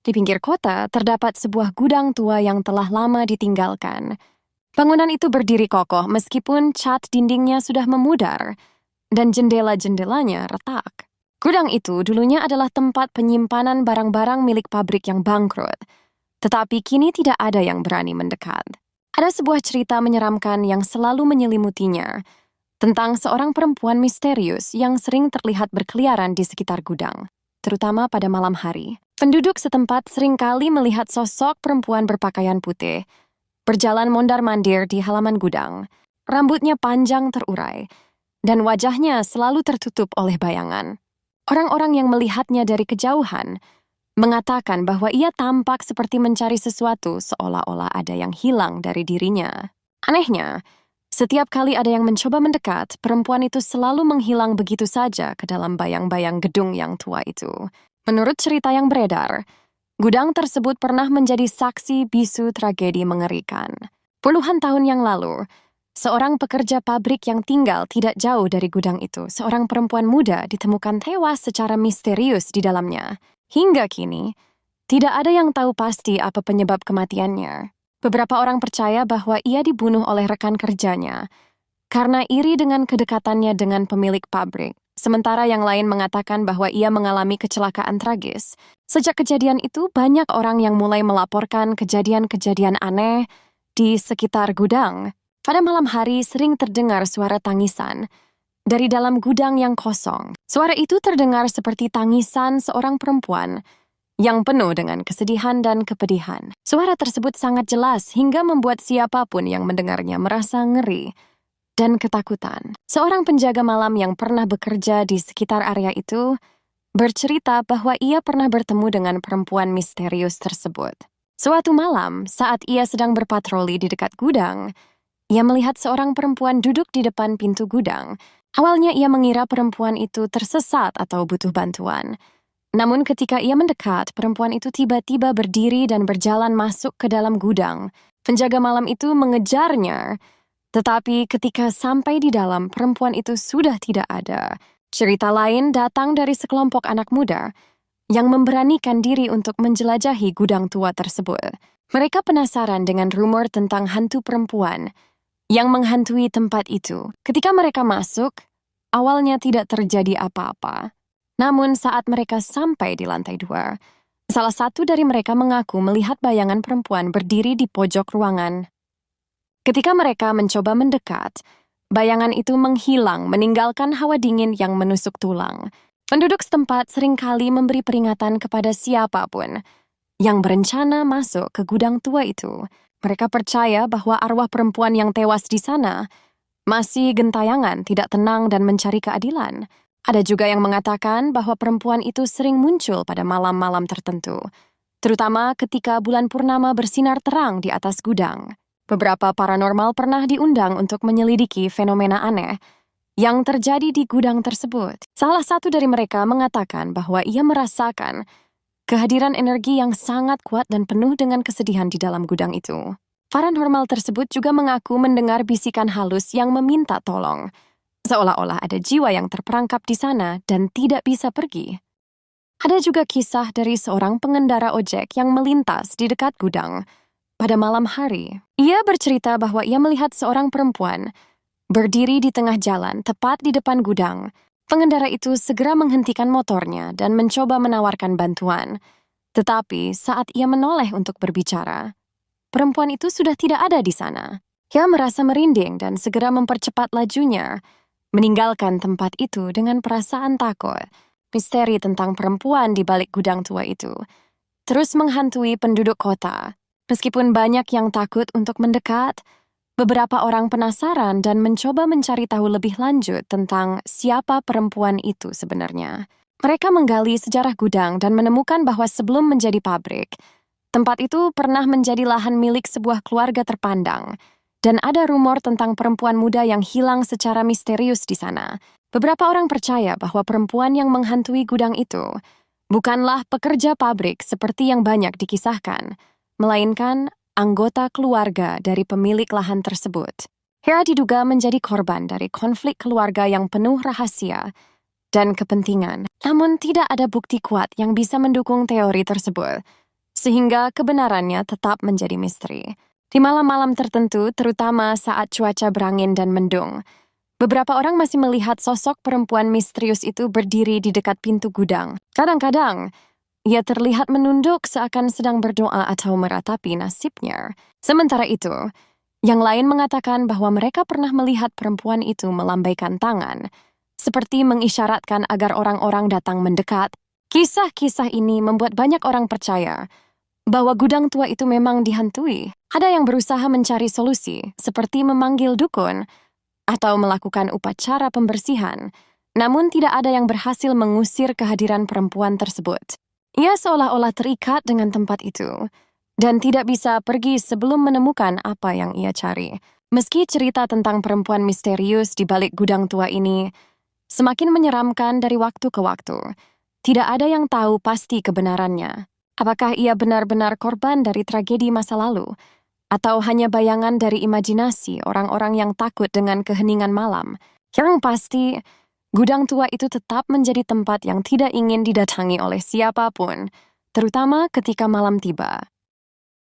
Di pinggir kota, terdapat sebuah gudang tua yang telah lama ditinggalkan. Bangunan itu berdiri kokoh meskipun cat dindingnya sudah memudar dan jendela-jendelanya retak. Gudang itu dulunya adalah tempat penyimpanan barang-barang milik pabrik yang bangkrut, tetapi kini tidak ada yang berani mendekat. Ada sebuah cerita menyeramkan yang selalu menyelimutinya, tentang seorang perempuan misterius yang sering terlihat berkeliaran di sekitar gudang, terutama pada malam hari. Penduduk setempat seringkali melihat sosok perempuan berpakaian putih, berjalan mondar-mandir di halaman gudang. Rambutnya panjang terurai, dan wajahnya selalu tertutup oleh bayangan. Orang-orang yang melihatnya dari kejauhan mengatakan bahwa ia tampak seperti mencari sesuatu seolah-olah ada yang hilang dari dirinya. Anehnya, setiap kali ada yang mencoba mendekat, perempuan itu selalu menghilang begitu saja ke dalam bayang-bayang gedung yang tua itu. Menurut cerita yang beredar, gudang tersebut pernah menjadi saksi bisu tragedi mengerikan. Puluhan tahun yang lalu, seorang pekerja pabrik yang tinggal tidak jauh dari gudang itu, seorang perempuan muda ditemukan tewas secara misterius di dalamnya. Hingga kini, tidak ada yang tahu pasti apa penyebab kematiannya. Beberapa orang percaya bahwa ia dibunuh oleh rekan kerjanya karena iri dengan kedekatannya dengan pemilik pabrik. Sementara yang lain mengatakan bahwa ia mengalami kecelakaan tragis. Sejak kejadian itu, banyak orang yang mulai melaporkan kejadian-kejadian aneh di sekitar gudang. Pada malam hari sering terdengar suara tangisan dari dalam gudang yang kosong. Suara itu terdengar seperti tangisan seorang perempuan yang penuh dengan kesedihan dan kepedihan. Suara tersebut sangat jelas hingga membuat siapapun yang mendengarnya merasa ngeri dan ketakutan. Seorang penjaga malam yang pernah bekerja di sekitar area itu bercerita bahwa ia pernah bertemu dengan perempuan misterius tersebut. Suatu malam, saat ia sedang berpatroli di dekat gudang, ia melihat seorang perempuan duduk di depan pintu gudang. Awalnya ia mengira perempuan itu tersesat atau butuh bantuan. Namun ketika ia mendekat, perempuan itu tiba-tiba berdiri dan berjalan masuk ke dalam gudang. Penjaga malam itu mengejarnya, tetapi ketika sampai di dalam, perempuan itu sudah tidak ada. Cerita lain datang dari sekelompok anak muda yang memberanikan diri untuk menjelajahi gudang tua tersebut. Mereka penasaran dengan rumor tentang hantu perempuan yang menghantui tempat itu. Ketika mereka masuk, awalnya tidak terjadi apa-apa. Namun saat mereka sampai di lantai 2, salah satu dari mereka mengaku melihat bayangan perempuan berdiri di pojok ruangan. Ketika mereka mencoba mendekat, bayangan itu menghilang, meninggalkan hawa dingin yang menusuk tulang. Penduduk setempat seringkali memberi peringatan kepada siapapun yang berencana masuk ke gudang tua itu. Mereka percaya bahwa arwah perempuan yang tewas di sana masih gentayangan, tidak tenang dan mencari keadilan. Ada juga yang mengatakan bahwa perempuan itu sering muncul pada malam-malam tertentu, terutama ketika bulan purnama bersinar terang di atas gudang. Beberapa paranormal pernah diundang untuk menyelidiki fenomena aneh yang terjadi di gudang tersebut. Salah satu dari mereka mengatakan bahwa ia merasakan kehadiran energi yang sangat kuat dan penuh dengan kesedihan di dalam gudang itu. Paranormal tersebut juga mengaku mendengar bisikan halus yang meminta tolong, seolah-olah ada jiwa yang terperangkap di sana dan tidak bisa pergi. Ada juga kisah dari seorang pengendara ojek yang melintas di dekat gudang pada malam hari. Ia bercerita bahwa ia melihat seorang perempuan berdiri di tengah jalan tepat di depan gudang. Pengendara itu segera menghentikan motornya dan mencoba menawarkan bantuan. Tetapi saat ia menoleh untuk berbicara, perempuan itu sudah tidak ada di sana. Ia merasa merinding dan segera mempercepat lajunya, meninggalkan tempat itu dengan perasaan takut. Misteri tentang perempuan di balik gudang tua itu terus menghantui penduduk kota. Meskipun banyak yang takut untuk mendekat, beberapa orang penasaran dan mencoba mencari tahu lebih lanjut tentang siapa perempuan itu sebenarnya. Mereka menggali sejarah gudang dan menemukan bahwa sebelum menjadi pabrik, tempat itu pernah menjadi lahan milik sebuah keluarga terpandang, dan ada rumor tentang perempuan muda yang hilang secara misterius di sana. Beberapa orang percaya bahwa perempuan yang menghantui gudang itu bukanlah pekerja pabrik seperti yang banyak dikisahkan, melainkan anggota keluarga dari pemilik lahan tersebut. Hera diduga menjadi korban dari konflik keluarga yang penuh rahasia dan kepentingan. Namun tidak ada bukti kuat yang bisa mendukung teori tersebut. sehingga kebenarannya tetap menjadi misteri. Di malam-malam tertentu, terutama saat cuaca berangin dan mendung, beberapa orang masih melihat sosok perempuan misterius itu berdiri di dekat pintu gudang. Kadang-kadang, ia terlihat menunduk seakan sedang berdoa atau meratapi nasibnya. Sementara itu, yang lain mengatakan bahwa mereka pernah melihat perempuan itu melambaikan tangan, seperti mengisyaratkan agar orang-orang datang mendekat. Kisah-kisah ini membuat banyak orang percaya bahwa gudang tua itu memang dihantui. Ada yang berusaha mencari solusi, seperti memanggil dukun atau melakukan upacara pembersihan, namun tidak ada yang berhasil mengusir kehadiran perempuan tersebut. Ia seolah-olah terikat dengan tempat itu, dan tidak bisa pergi sebelum menemukan apa yang ia cari. Meski cerita tentang perempuan misterius di balik gudang tua ini semakin menyeramkan dari waktu ke waktu, tidak ada yang tahu pasti kebenarannya. Apakah ia benar-benar korban dari tragedi masa lalu, atau hanya bayangan dari imajinasi orang-orang yang takut dengan keheningan malam? Yang pasti, gudang tua itu tetap menjadi tempat yang tidak ingin didatangi oleh siapapun, terutama ketika malam tiba.